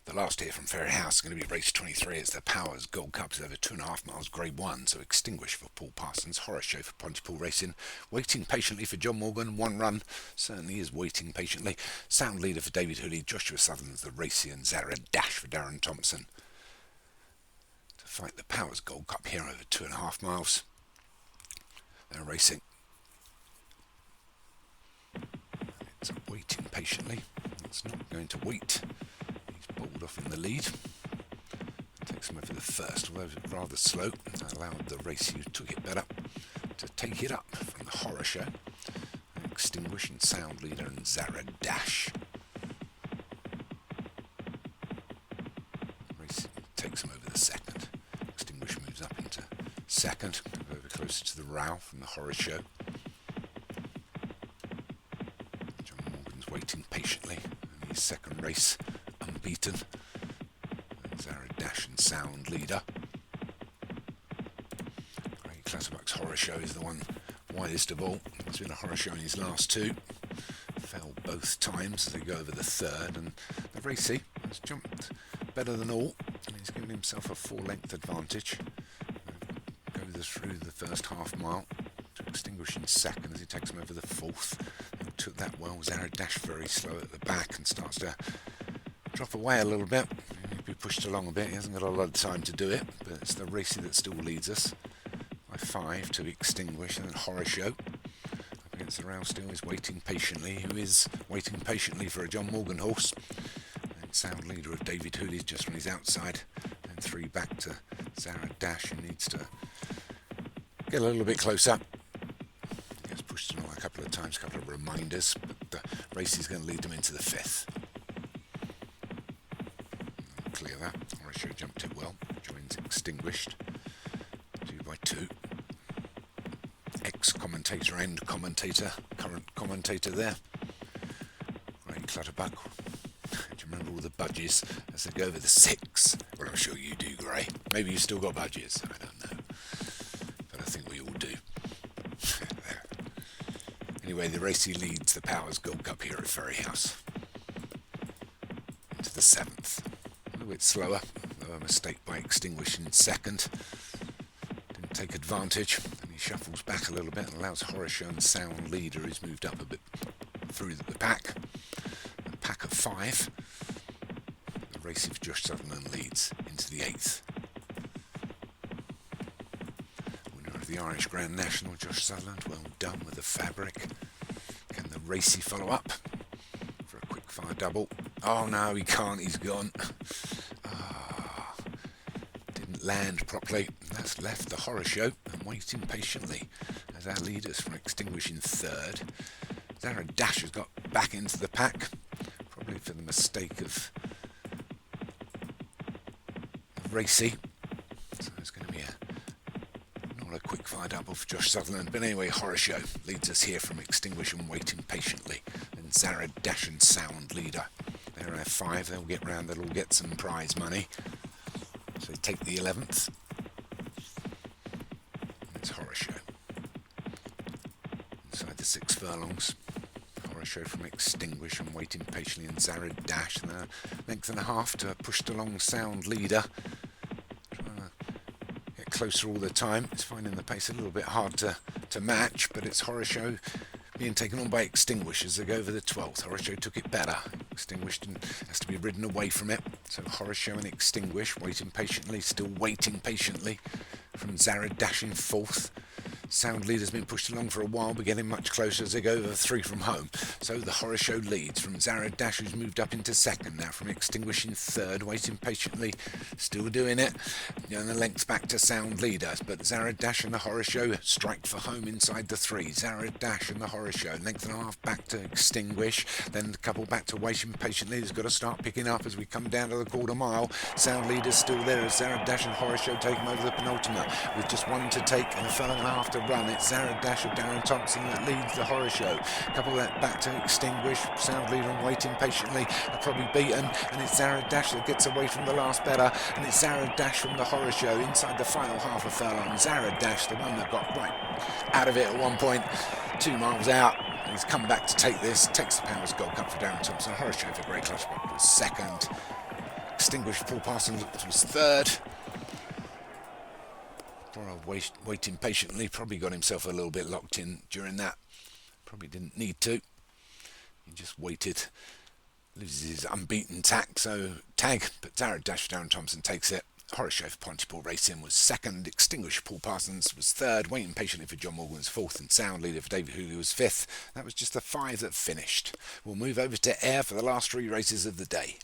The last here from Ferryhouse is going to be race 23. It's the Powers Gold Cup. It's over 2.5 miles, grade 1. So Extinguished for Paul Parsons, Horror Show for Pontypool Racing. Waiting patiently for John Morgan. One run. Certainly is waiting patiently. Sound Leader for David Hooley. Joshua Sutherland's the Racy and Zara Dash for Darren Thompson. To fight the Powers Gold Cup here over 2.5 miles. They're racing. It's waiting patiently. It's not going to wait. He's bowled off in the lead. Takes him over the first, although rather slow. That allowed the race who took it better to take it up from the Horror Show. Extinguish and Sound Leader and Zara Dash. Race takes him over the second. Extinguish moves up into second, over closer to the row from the Horror Show. John Morgan's waiting patiently in his second race, unbeaten. And Zara Dash and Sound Leader. Craig Clatterbuck's Horror Show is the one widest of all. There's been a Horror Show in his last two. Fell both times as they go over the third, and the Racy has jumped better than all, and he's given himself a 4-length advantage. Goes through the first half mile to Extinguish in second as he takes him over the fourth. And took that well. Zara Dash very slow at the back and starts to drop away a little bit. He'll be pushed along a bit. He hasn't got a lot of time to do it, but it's the Racy that still leads us by 5 to Extinguish, and then Horror Show up against the rail still is waiting patiently, who is waiting patiently for a John Morgan horse. And Sound Leader of David Hooley just on his outside, and 3 back to Zara Dash, who needs to get a little bit closer. He gets pushed along a couple of times, a couple of reminders, but the race is going to lead them into the 5th. Clear that. Horror Show jumped it well. Joins Extinguished. 2 by 2. Ex-commentator and commentator. Current commentator there. Ray Clutterbuck. Do you remember all the budgies as they go over the 6? Well, I'm sure you do, Gray. Maybe you've still got budgies. I don't know. But I think we all do. Anyway, the Racy leads the Powers Gold Cup here at Ferryhouse. Into the 7th. A little bit slower. A mistake by Extinguish in second. Didn't take advantage. And he shuffles back a little bit and allows Horror Show and Sound Leader, who's moved up a bit through the pack. A pack of 5. The Racy for Josh Sutherland leads into the 8th. Winner of the Irish Grand National, Josh Sutherland, well done with the fabric. Can the Racy follow up for a quick fire double? Oh no, he can't, he's gone. Didn't land properly. That's left the Horror Show and waiting patiently as our leaders from Extinguishing 3rd. Zara Dash has got back into the pack, probably for the mistake of Racy. So it's going to be not a quick fire double for Josh Sutherland. But anyway, Horror Show leads us here from Extinguish and waiting patiently. And Zara Dash and Sound Leader. They're our 5. They'll get round. They'll all get some prize money. So they take the 11th. It's Horror Show. Inside the 6 furlongs. Horror Show from Extinguish and waiting patiently, and Zara Dash. And a length and a half to pushed along Sound Leader. Trying to get closer all the time. It's finding the pace a little bit hard to match, but it's Horror Show being taken on by Extinguish as they go over the 12th. Horror Show took it better. Extinguished and has to be ridden away from it. So Horror Show and Extinguish waiting patiently, still waiting patiently from Zara Dash in 4th. Sound Leader's been pushed along for a while, but getting much closer as they go over 3 from home. So the Horror Show leads from Zara Dash, who's moved up into 2nd now from Extinguishing 3rd, waiting patiently, still doing it. And the lengths back to Sound Leader, but Zara Dash and the Horror Show strike for home inside the 3. Zara Dash and the Horror Show, length and a half back to Extinguish, then a couple back to waiting patiently. He's got to start picking up as we come down to the quarter mile. Sound Leader's still there as Zara Dash and Horror Show take him over the penultimate with just 1 to take and a furlong and a half to run. It's Zara Dash of Darren Thompson that leads the Horror Show. A couple of that back to Extinguish. Sound Leader and waiting patiently are probably beaten, and it's Zara Dash that gets away from the last better, and it's Zara Dash from the Horror Show inside the final half a furlong. Zara Dash, the one that got right out of it at one point, 2 miles out. He's come back to take this, takes the Powers Gold Cup for Darren Thompson. Horror Show for Grey Clutterbuck was 2nd. Extinguished Paul Parsons was third. Waiting patiently, probably got himself a little bit locked in during that. Probably didn't need to. He just waited. Loses his unbeaten tag, but Zared Dash Darren Thompson takes it. Horace Show for Pontypool Racing was second. Extinguished Paul Parsons was third. Waiting patiently for John Morgan was fourth, and Sound Leader for David Hooley was fifth. That was just the 5 that finished. We'll move over to Air for the last 3 races of the day.